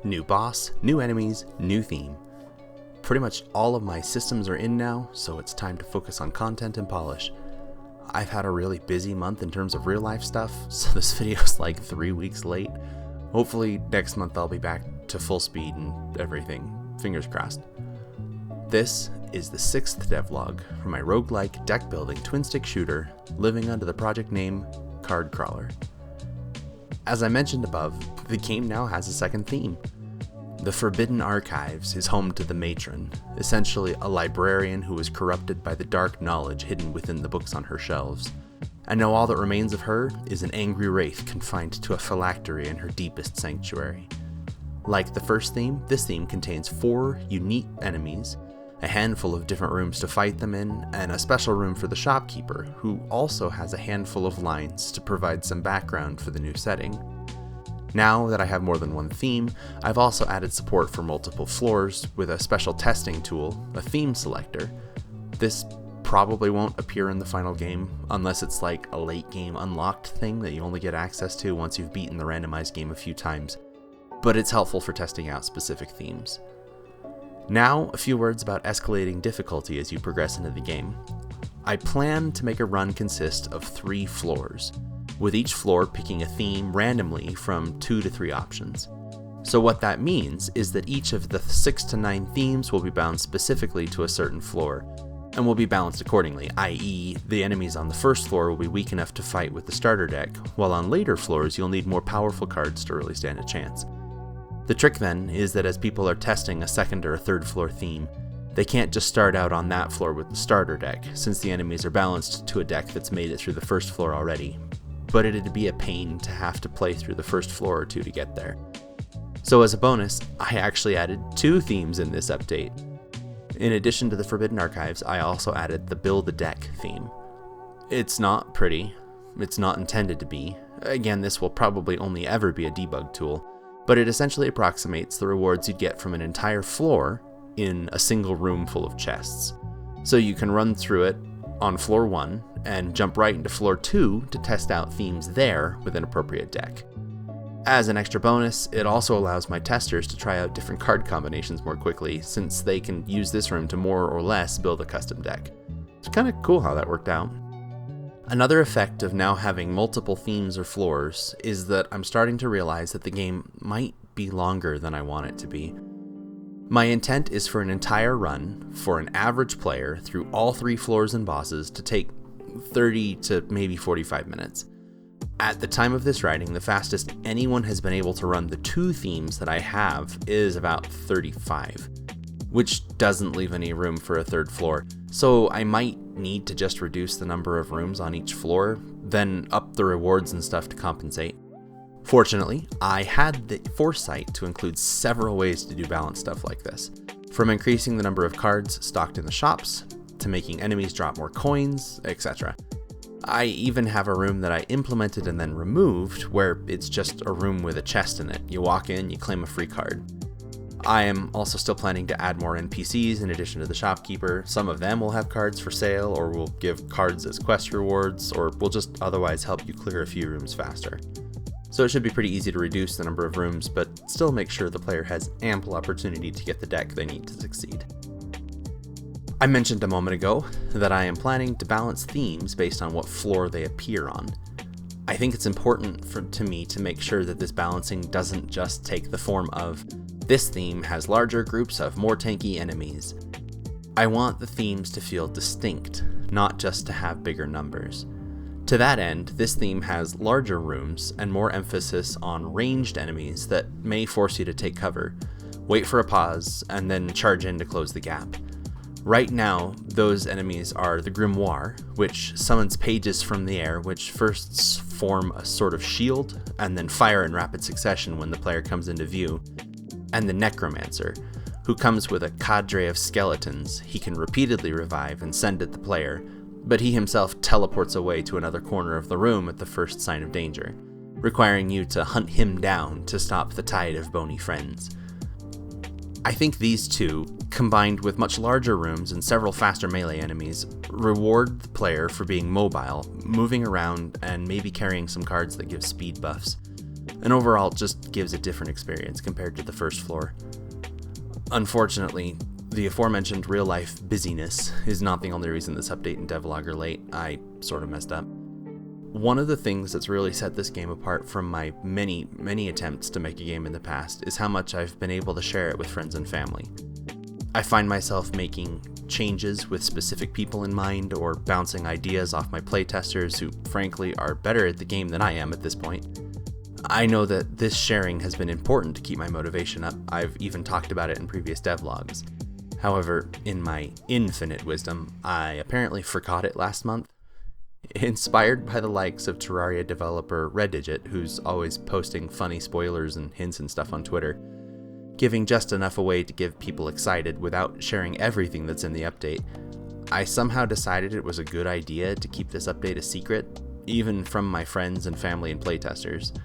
New boss, new enemies, new theme. Pretty much all of my systems are in now, so it's time to focus on content and polish. I've had a really busy month in terms of real life stuff, so this video's like 3 weeks late. Hopefully next month I'll be back to full speed and everything. Fingers crossed. This is the 6th devlog for my roguelike deck building twin stick shooter living under the project name CardCrawler. As I mentioned above, the game now has a second theme. The Forbidden Archives is home to the matron, essentially a librarian who was corrupted by the dark knowledge hidden within the books on her shelves. And now all that remains of her is an angry wraith confined to a phylactery in her deepest sanctuary. Like the first theme, this theme contains 4 unique enemies, a handful of different rooms to fight them in, and a special room for the shopkeeper, who also has a handful of lines to provide some background for the new setting. Now that I have more than one theme, I've also added support for multiple floors with a special testing tool, a theme selector. This probably won't appear in the final game, unless it's like a late game unlocked thing that you only get access to once you've beaten the randomized game a few times, but it's helpful for testing out specific themes. Now, a few words about escalating difficulty as you progress into the game. I plan to make a run consist of 3 floors, with each floor picking a theme randomly from 2 to 3 options. So what that means is that each of the 6 to 9 themes will be bound specifically to a certain floor, and will be balanced accordingly, i.e. the enemies on the first floor will be weak enough to fight with the starter deck, while on later floors you'll need more powerful cards to really stand a chance. The trick then is that as people are testing a second or a third floor theme, they can't just start out on that floor with the starter deck, since the enemies are balanced to a deck that's made it through the first floor already. But it'd be a pain to have to play through the first floor or 2 to get there. So as a bonus, I actually added 2 themes in this update. In addition to the Forbidden Archives, I also added the Build a Deck theme. It's not pretty, it's not intended to be. Again, this will probably only ever be a debug tool, but it essentially approximates the rewards you'd get from an entire floor in a single room full of chests. So you can run through it on floor 1 and jump right into floor 2 to test out themes there with an appropriate deck. As an extra bonus, it also allows my testers to try out different card combinations more quickly, since they can use this room to more or less build a custom deck. It's kind of cool how that worked out. Another effect of now having multiple themes or floors is that I'm starting to realize that the game might be longer than I want it to be. My intent is for an entire run for an average player through all 3 floors and bosses to take 30 to maybe 45 minutes. At the time of this writing, the fastest anyone has been able to run the 2 themes that I have is about 35, which doesn't leave any room for a third floor, so I might need to just reduce the number of rooms on each floor, then up the rewards and stuff to compensate. Fortunately, I had the foresight to include several ways to do balance stuff like this, from increasing the number of cards stocked in the shops, to making enemies drop more coins, etc. I even have a room that I implemented and then removed, where it's just a room with a chest in it. You walk in, you claim a free card. I am also still planning to add more NPCs in addition to the shopkeeper. Some of them will have cards for sale, or will give cards as quest rewards, or will just otherwise help you clear a few rooms faster. So it should be pretty easy to reduce the number of rooms, but still make sure the player has ample opportunity to get the deck they need to succeed. I mentioned a moment ago that I am planning to balance themes based on what floor they appear on. I think it's important to me to make sure that this balancing doesn't just take the form of this theme has larger groups of more tanky enemies. I want the themes to feel distinct, not just to have bigger numbers. To that end, this theme has larger rooms and more emphasis on ranged enemies that may force you to take cover, wait for a pause, and then charge in to close the gap. Right now, those enemies are the Grimoire, which summons pages from the air, which first form a sort of shield, and then fire in rapid succession when the player comes into view, and the Necromancer, who comes with a cadre of skeletons he can repeatedly revive and send at the player, but he himself teleports away to another corner of the room at the first sign of danger, requiring you to hunt him down to stop the tide of bony friends. I think these two, combined with much larger rooms and several faster melee enemies, reward the player for being mobile, moving around, and maybe carrying some cards that give speed buffs. and overall just gives a different experience compared to the first floor. Unfortunately, the aforementioned real-life busyness is not the only reason this update and Devlog are late. I sort of messed up. One of the things that's really set this game apart from my many attempts to make a game in the past is how much I've been able to share it with friends and family. I find myself making changes with specific people in mind, or bouncing ideas off my playtesters who frankly are better at the game than I am at this point. I know that this sharing has been important to keep my motivation up. I've even talked about it in previous devlogs. However, in my infinite wisdom, I apparently forgot it last month. Inspired by the likes of Terraria developer Reddigit, who's always posting funny spoilers and hints and stuff on Twitter, giving just enough away to give people excited without sharing everything that's in the update, I somehow decided it was a good idea to keep this update a secret, even from my friends and family and playtesters.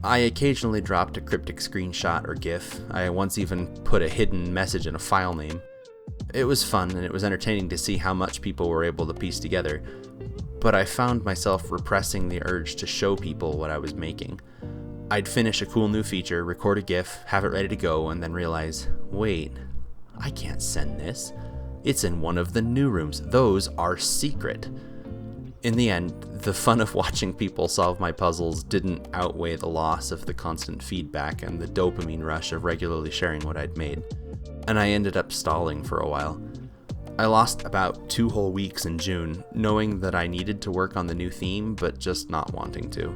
I occasionally dropped a cryptic screenshot or GIF. I once even put a hidden message in a file name. It was fun, and it was entertaining to see how much people were able to piece together, but I found myself repressing the urge to show people what I was making. I'd finish a cool new feature, record a GIF, have it ready to go, and then realize, wait, I can't send this. It's in one of the new rooms. Those are secret. In the end, the fun of watching people solve my puzzles didn't outweigh the loss of the constant feedback and the dopamine rush of regularly sharing what I'd made, and I ended up stalling for a while. I lost about 2 whole weeks in June, knowing that I needed to work on the new theme, but just not wanting to.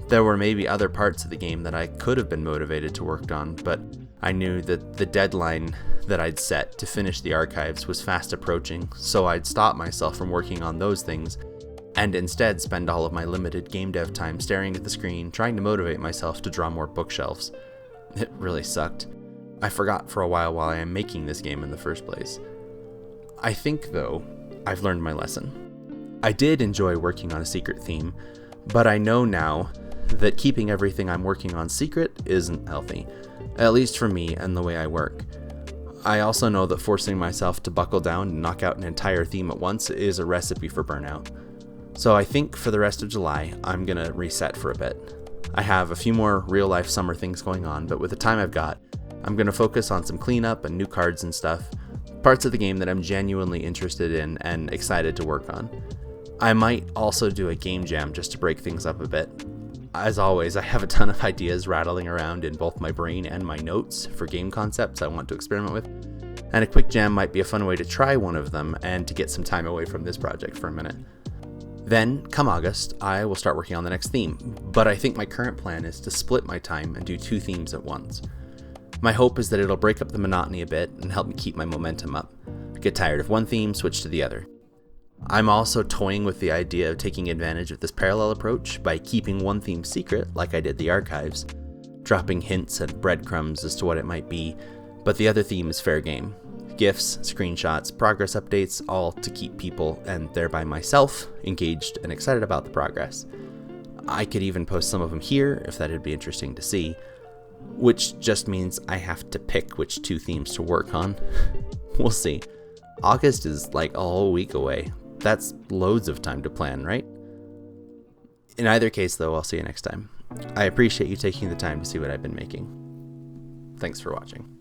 There were maybe other parts of the game that I could have been motivated to work on, but I knew that the deadline that I'd set to finish the archives was fast approaching, so I'd stop myself from working on those things, and instead spend all of my limited game dev time staring at the screen, trying to motivate myself to draw more bookshelves. It really sucked. I forgot for a while I am making this game in the first place. I think, though, I've learned my lesson. I did enjoy working on a secret theme, but I know now that keeping everything I'm working on secret isn't healthy, at least for me and the way I work. I also know that forcing myself to buckle down and knock out an entire theme at once is a recipe for burnout. So I think for the rest of July, I'm gonna reset for a bit. I have a few more real-life summer things going on, but with the time I've got, I'm gonna focus on some cleanup and new cards and stuff, parts of the game that I'm genuinely interested in and excited to work on. I might also do a game jam just to break things up a bit. As always, I have a ton of ideas rattling around in both my brain and my notes for game concepts I want to experiment with, and a quick jam might be a fun way to try one of them and to get some time away from this project for a minute. Then, come August, I will start working on the next theme, but I think my current plan is to split my time and do 2 themes at once. My hope is that it'll break up the monotony a bit and help me keep my momentum up. Get tired of one theme, switch to the other. I'm also toying with the idea of taking advantage of this parallel approach by keeping one theme secret, like I did the archives, dropping hints and breadcrumbs as to what it might be, but the other theme is fair game. GIFs, screenshots, progress updates, all to keep people, and thereby myself, engaged and excited about the progress. I could even post some of them here, if that'd be interesting to see, which just means I have to pick which 2 themes to work on. We'll see. August is like a whole week away. That's loads of time to plan, right? In either case, though, I'll see you next time. I appreciate you taking the time to see what I've been making. Thanks for watching.